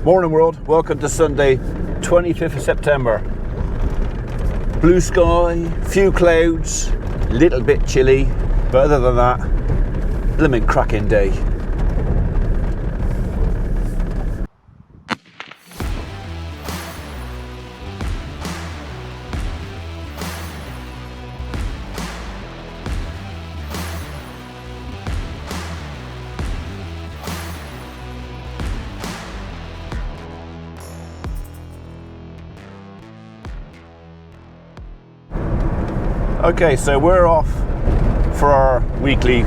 Morning world, welcome to Sunday 25th of September. Blue sky, few clouds, little bit chilly, but other than that, blimmin' cracking day. Okay, so we're off for our weekly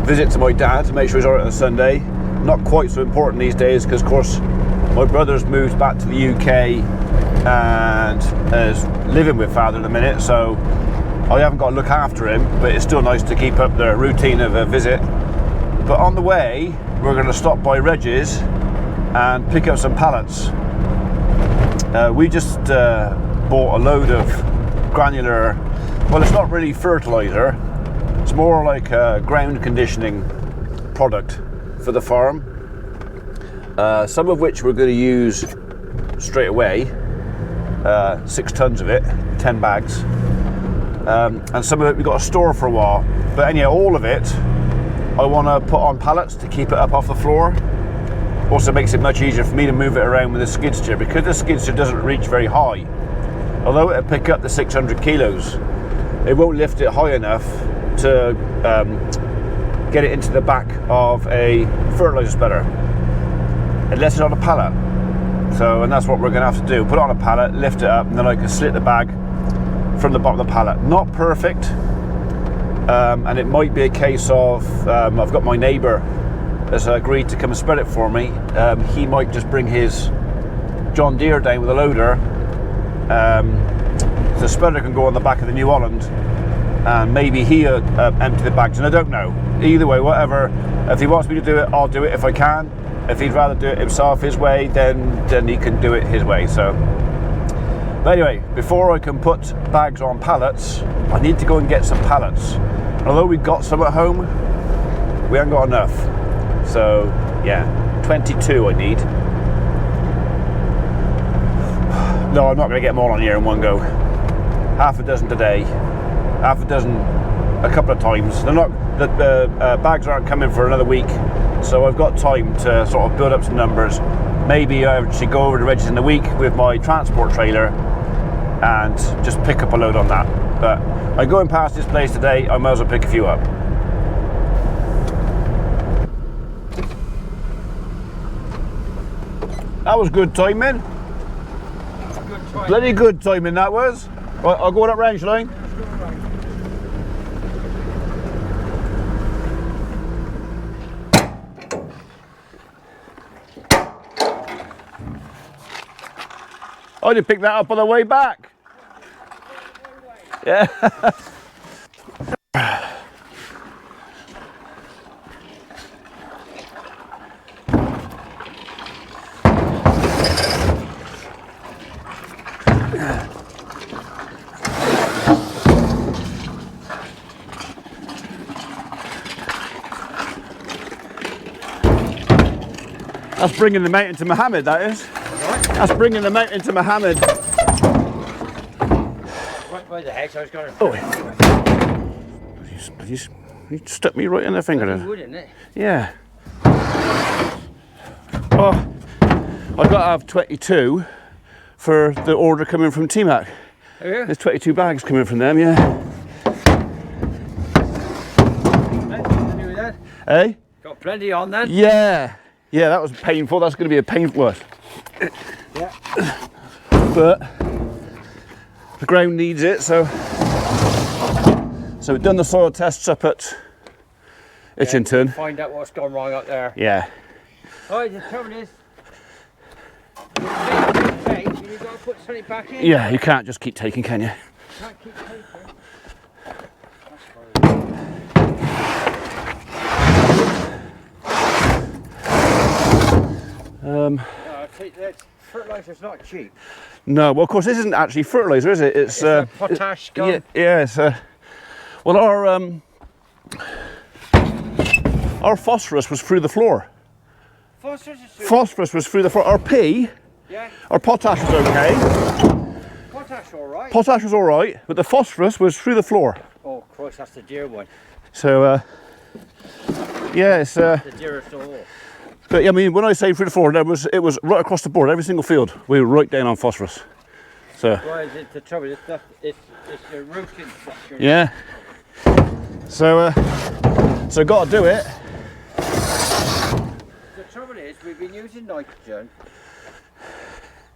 visit to my dad to make sure he's alright on a Sunday. Not quite so important these days because, of course, my brother's moved back to the UK and is living with father at the minute, so I haven't got to look after him, but it's still nice to keep up the routine of a visit. But on the way, we're going to stop by Reg's and pick up some pallets. We just bought a load of granular, well, it's not really fertilizer, it's more like a ground conditioning product for the farm, some of which we're going to use straight away, 6 tons of it, 10 bags, and some of it we've got to store for a while, but anyhow, all of it I want to put on pallets to keep it up off the floor. Also makes it much easier for me to move it around with the skid steer, because the skid steer doesn't reach very high. Although it'll pick up the 600 kilos, it won't lift it high enough to get it into the back of a fertilizer spreader, unless it's on a pallet. So, and that's what we're going to have to do. Put it on a pallet, lift it up, and then I can slit the bag from the bottom of the pallet. Not perfect, and it might be a case of, I've got my neighbour has agreed to come and spread it for me. He might just bring his John Deere down with a loader. The spreader can go on the back of the New Holland, and maybe he'll empty the bags, and I don't know. Either way, whatever, if he wants me to do it, I'll do it if I can. If he'd rather do it himself his way, then he can do it his way. So, but anyway, before I can put bags on pallets, I need to go and get some pallets. Although we've got some at home, we haven't got enough. So yeah, 22 I need. No, I'm not going to get them all on here in one go. Half a dozen today, half a dozen a couple of times. They're not, the bags aren't coming for another week, so I've got time to sort of build up some numbers. Maybe I actually go over to Reg's in the week with my transport trailer and just pick up a load on that. But I'm going past this place today, I might as well pick a few up. That was good timing. Bloody good timing that was. Right, I'll go on up range line. I did pick that up on the way back. Yeah. That's bringing the mountain to Mohammed, that is. That's bringing the mountain to Mohammed. Right by the hedge, I was going to... Oh, you stuck me right in the finger there. Wood, isn't it? Yeah. Oh, I've got to have 22 for the order coming from T-Mac. Oh, yeah? There's 22 bags coming from them, yeah. Do that? Eh? Got plenty on then? Yeah. Yeah, that was painful. That's going to be a painful one. Yeah. But the ground needs it, so we've done the soil tests up at Itchington. Find out what's gone wrong up there. Yeah. Alright, the trouble is, you've got to put something back in. Yeah, you can't just keep taking, can you? Can't keep taking. Fertilizer's not cheap. No, well, of course, this isn't actually fertilizer, is it? It's a potash gun. Yeah, it's well, our phosphorus was through the floor. Phosphorus is through. Phosphorus was through the floor. Our P, Yeah. our potash was okay. Potash all right. Potash was all right, but the phosphorus was through the floor. Oh Christ, that's the dear one. So, yeah, it's. The dearest of all. But I mean, when I say through the floor, it was right across the board. Every single field, we were right down on phosphorus. So. Why is it the trouble? It's the rooting structure. Yeah. So, got to do it. The trouble is, we've been using nitrogen.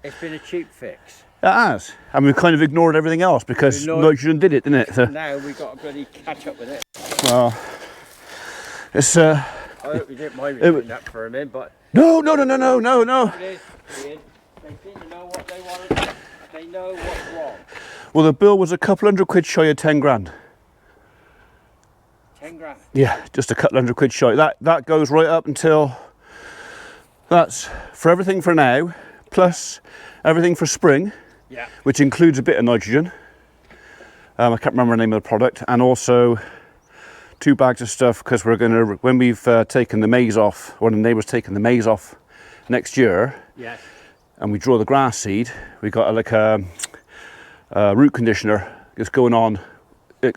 It's been a cheap fix. It has, and we've kind of ignored everything else because nitrogen did it, didn't it? So. Now we've got to bloody catch up with it. Well, it's. I hope you didn't mind me doing that for a minute, but. No. It is, Ian. They seem to know what they want to do. They know what's wrong. Well, the bill was a couple £100 shy of 10 grand. 10 grand. Yeah, just a couple £100 shy. That goes right up until. That's for everything for now, plus everything for spring. Yeah. Which includes a bit of nitrogen. I can't remember the name of the product, and also 2 bags of stuff because we're going to, when we've taken the maize off, or the neighbour's taken the maize off next year. Yes. And we draw the grass seed. We got like a root conditioner that's going on,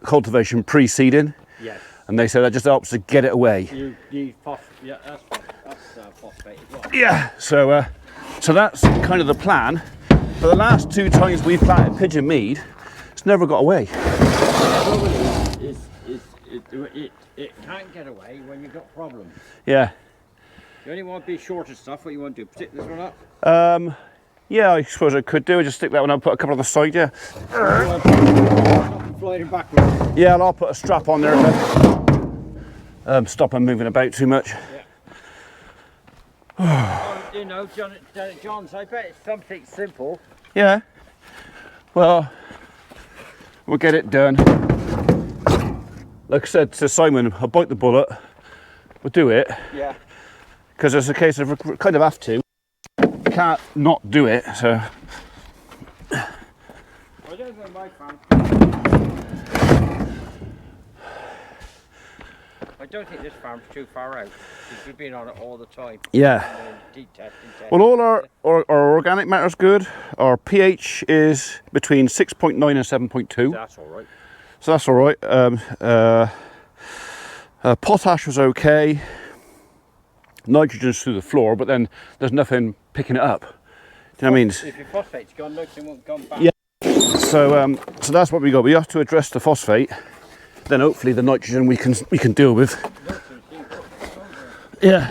cultivation pre-seeding. Yes. And they said that just helps to get it away. You need phosphate. Yeah, that's phosphate as well. Yeah. So that's kind of the plan. For the last 2 times we've planted pigeon mead, it's never got away. It can't get away when you've got problems. Yeah. You only want to be short of stuff. What you want to do? Stick this one up? Yeah, I suppose I could do. I just stick that one up, put a couple on the side, yeah. Flying backwards. Yeah, and I'll put a strap on there to stop them moving about too much. Yeah. You know, John's, I bet it's something simple. Yeah. Well, we'll get it done. Like I said to Simon, I'll bite the bullet. We'll do it. Yeah. Because it's a case of we kind of have to. Can't not do it, so. I don't know my farm. I don't think this farm's too far out because we've been on it all the time. Yeah. Deep testing. Well, all our organic matter's good. Our pH is between 6.9 and 7.2. That's all right. So that's all right. Potash was okay. Nitrogen's through the floor, but then there's nothing picking it up. Do you know what I mean? If your phosphate's gone, nitrogen won't come back. Yeah. So that's what we got. We have to address the phosphate. Then hopefully the nitrogen we can deal with. Yeah.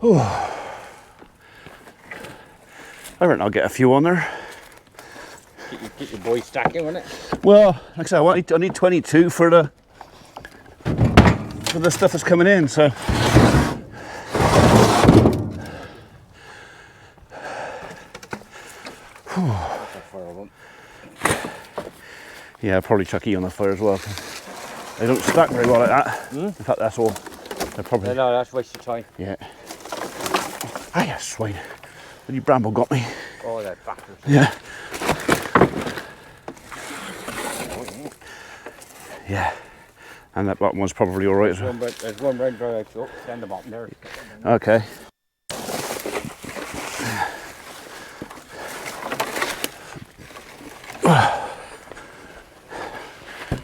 Oh. I reckon I'll get a few on there. Get your boy stacking, won't it? Well, like I said, I need 22 for the stuff that's coming in. So. Yeah, probably chuck E on the fire as well. They don't stack very well like that. In fact, that's all. They're probably. No, that's a waste of time. Yeah. Ah, yeah, swine. When you bramble got me. Oh, they're backers. Yeah. Yeah. And that bottom one's probably all right as well. There's one red dry out, so stand the bottom there. Okay.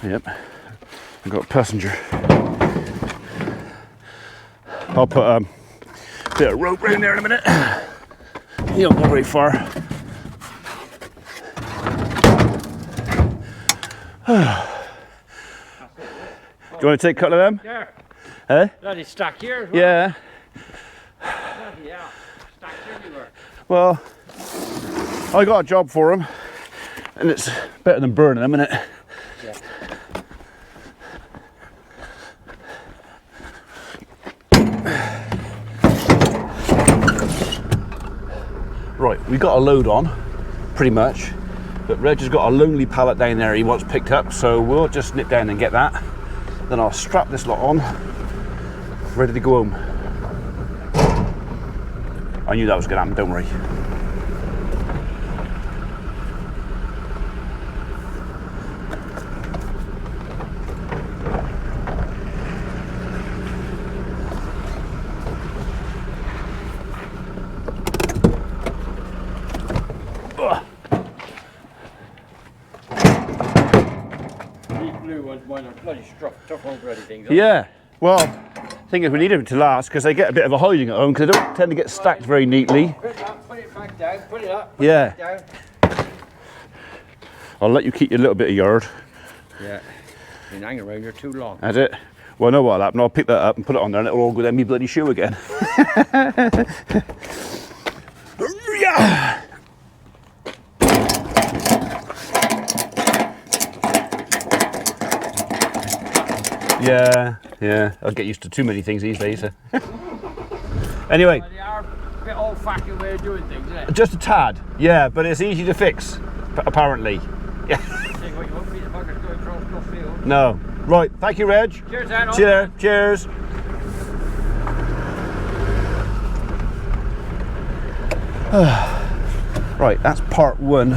Yep, I've got a passenger. I'll put a bit of rope round there in a minute. He don't go very far. Do you want to take a couple of them? There. Eh? Bloody stack here as well. Yeah. Bloody hell. Stacked everywhere. Well, I got a job for them, and it's better than burning them, isn't it? Yeah. Right, we got a load on, pretty much, but Reg has got a lonely pallet down there he wants picked up, so we'll just nip down and get that. Then I'll strap this lot on, ready to go home. I knew that was going to happen, don't worry. mine are bloody tough old bloody things. Yeah. Well, thing is, we need them to last because they get a bit of a hiding at home because they don't tend to get stacked very neatly. Put it up, put it back down, put it up, Yeah. it down. I'll let you keep your little bit of yard. Yeah. Been hanging around here too long. That's it. Well, I know what'll happen. I'll pick that up and put it on there and it'll all go down my bloody shoe again. Yeah. I'll get used to too many things these days. Anyway. They are a bit old-fashioned way of doing things, isn't it? Just a tad. Yeah, but it's easy to fix, apparently. Yeah. You won't be the buggers going across the field. No. Right. Thank you, Reg. Cheers, Anna. See you there. Cheers. Right, that's part one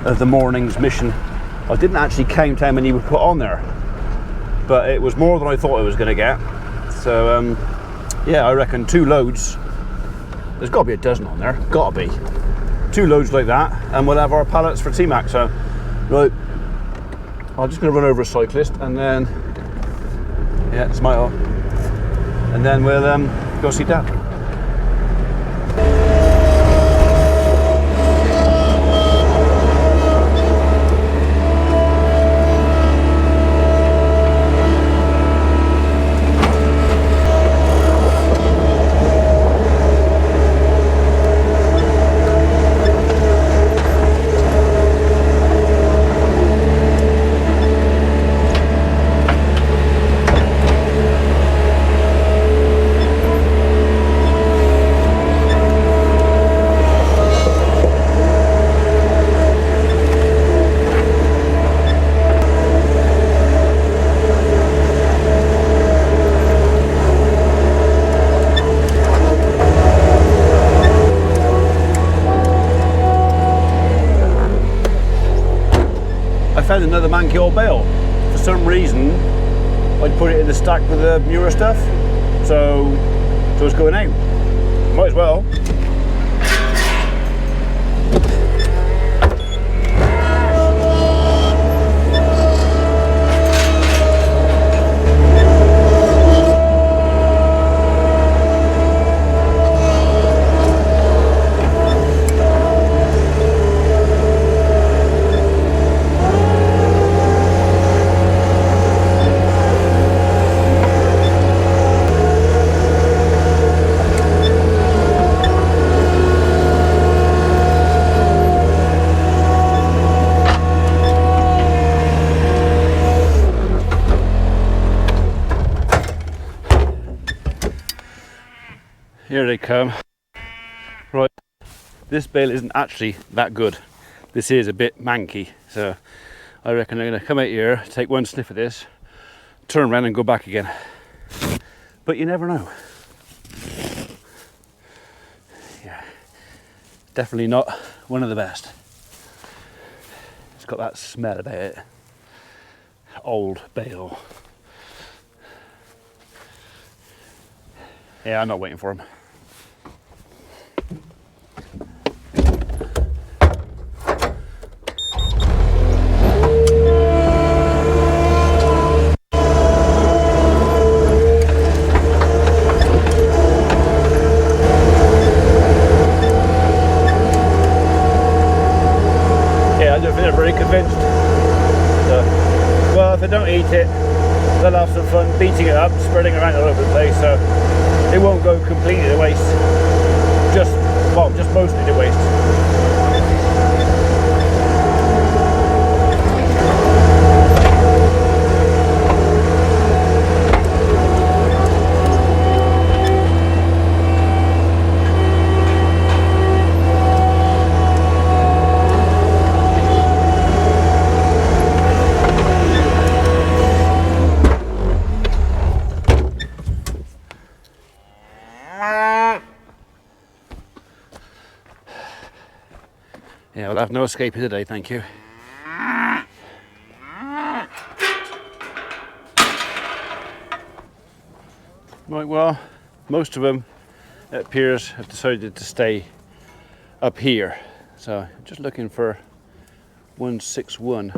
of the morning's mission. I didn't actually count how many we put on there, but it was more than I thought I was going to get. So, yeah, I reckon 2 loads. There's got to be a dozen on there. Got to be. 2 loads like that, and we'll have our pallets for T-Mac. So, right, I'm just going to run over a cyclist, and then, yeah, smile, and then we'll go see Dad. Found another manky old bale. For some reason, I'd put it in the stack with the newer stuff, so it's going out. Might as well. Here they come. Right, this bale isn't actually that good. This is a bit manky, so I reckon I'm going to come out here, take one sniff of this, turn around and go back again. But you never know. Yeah, definitely not one of the best. It's got that smell about it. Old bale. Yeah, I'm not waiting for him. Yeah, I don't think they're very convinced. So, well, if they don't eat it, they'll have some fun beating it up, spreading around all over the place, so it won't go completely to waste. Just mostly to waste. Yeah, we'll have no escaping today, thank you. Right, well, most of them, it appears, have decided to stay up here. So, I'm just looking for 161.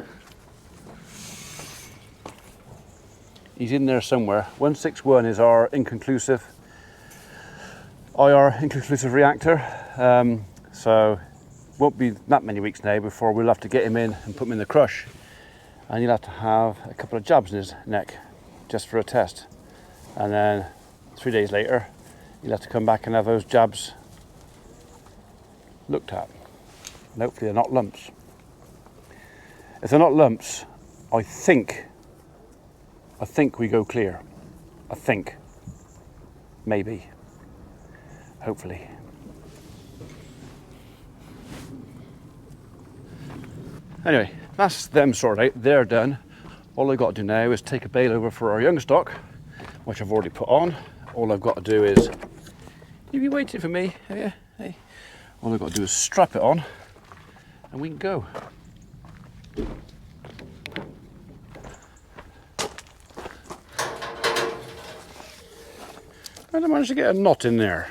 He's in there somewhere. 161 is our inconclusive IR, inconclusive reactor. So won't be that many weeks now before we'll have to get him in and put him in the crush. And he'll have to have a couple of jabs in his neck just for a test. And then 3 days later, he'll have to come back and have those jabs looked at. And hopefully they're not lumps. If they're not lumps, I think we go clear. I think. Maybe. Hopefully. Anyway, that's them sorted out. They're done. All I've got to do now is take a bale over for our young stock, which I've already put on. All I've got to do is... You've been waiting for me, have you? Hey. All I've got to do is strap it on and we can go. And I managed to get a knot in there.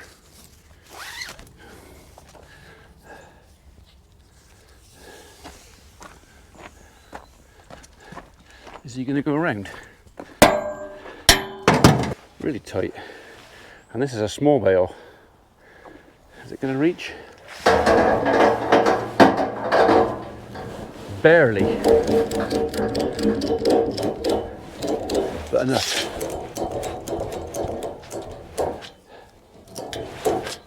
Is he going to go around? Really tight. And this is a small bale. Is it going to reach? Barely. But enough.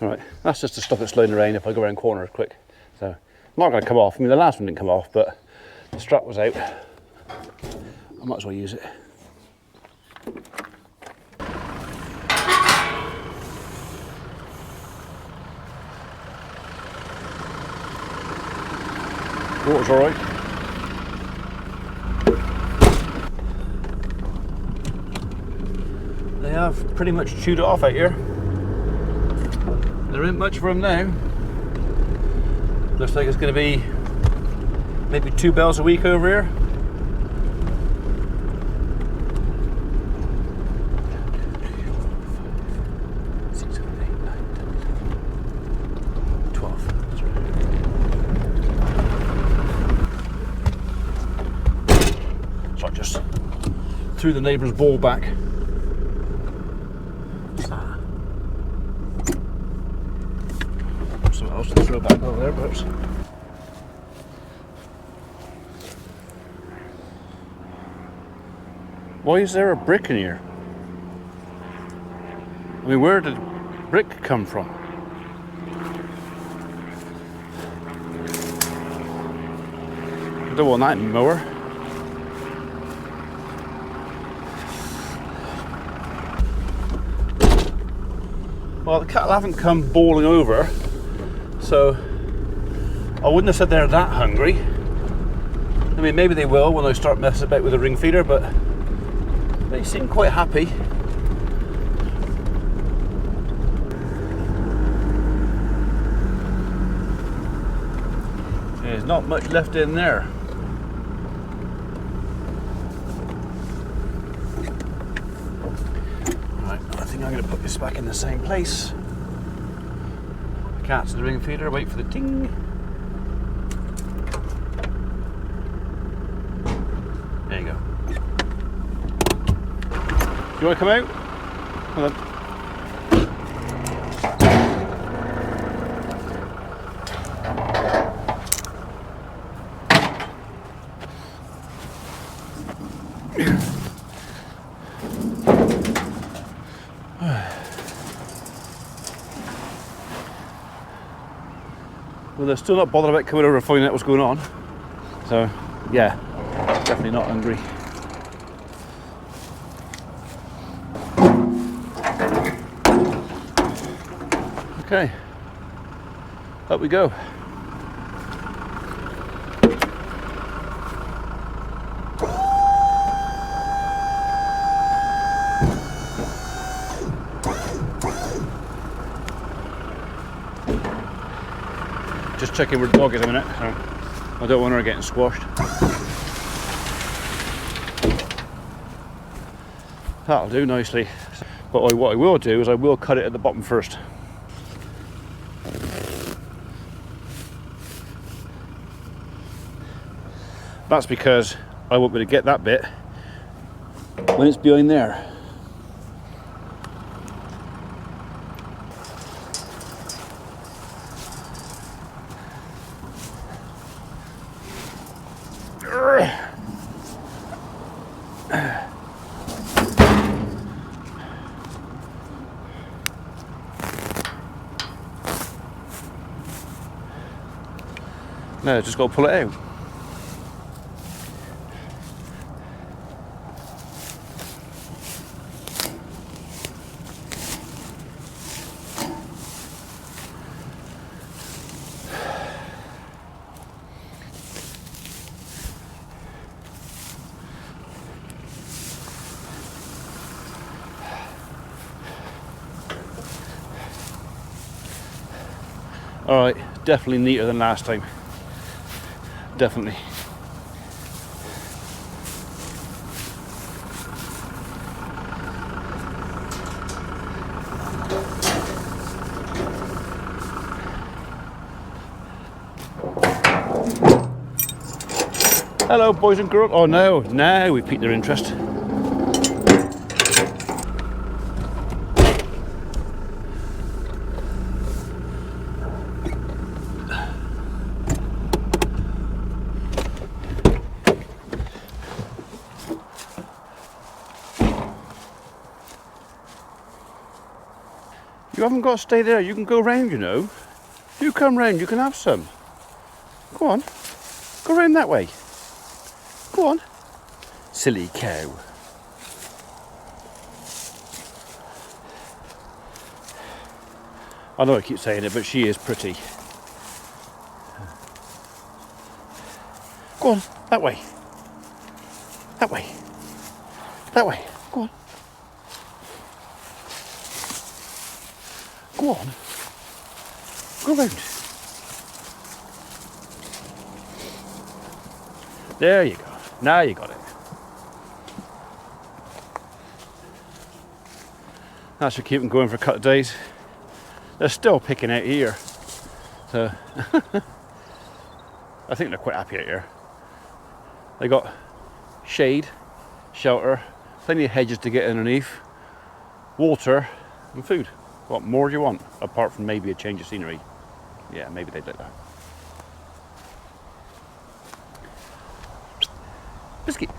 Alright, that's just to stop it slowing the rain if I go around corners quick. So, I'm not going to come off. I mean, the last one didn't come off, but the strap was out. I might as well use it. Water's alright. They have pretty much chewed it off out here. There isn't much for them now. Looks like it's going to be maybe 2 bales a week over here. Threw the neighbour's ball back. Something else to throw back over there, perhaps. Why is there a brick in here? I mean, where did brick come from? I don't want that in the mower. Well, the cattle haven't come bawling over, so I wouldn't have said they're that hungry. I mean, maybe they will when I start messing about with the ring feeder, but they seem quite happy. There's not much left in there. I'm going to put this back in the same place. Cat's the ring feeder, wait for the ting. There you go. You want to come out? Hold on. Well, they're still not bothered about coming over and finding out what's going on. So, yeah, definitely not hungry. Okay, up we go. Just checking where the dog is a minute, so I don't want her getting squashed. That'll do nicely. But what I will do is I will cut it at the bottom first. That's because I want me to get that bit when it's behind there. No, just got to pull it out. Alright, definitely neater than last time. Definitely. Hello boys and girls. Oh no, now we piqued their interest. You haven't got to stay there, you can go round, you know. You come round, you can have some. Go on, go round that way. Go on. Silly cow. I know I keep saying it, but she is pretty. Go on, that way. That way. That way. Go on. Go on. Go round. There you go. Now you got it. That should keep them going for a couple of days. They're still picking out here. So I think they're quite happy out here. They got shade, shelter, plenty of hedges to get underneath, water and food. What more do you want, apart from maybe a change of scenery? Yeah, maybe they'd like that. Biscuit.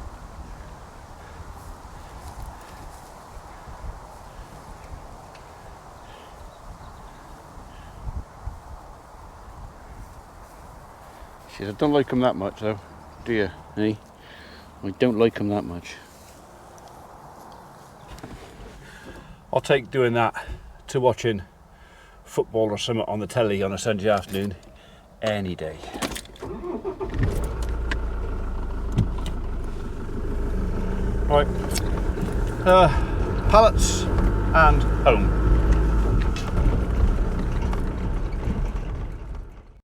She said, I don't like them that much though, do you? Eh? I don't like them that much. I'll take doing that to watching football or something on the telly on a Sunday afternoon any day. Right, pallets and home.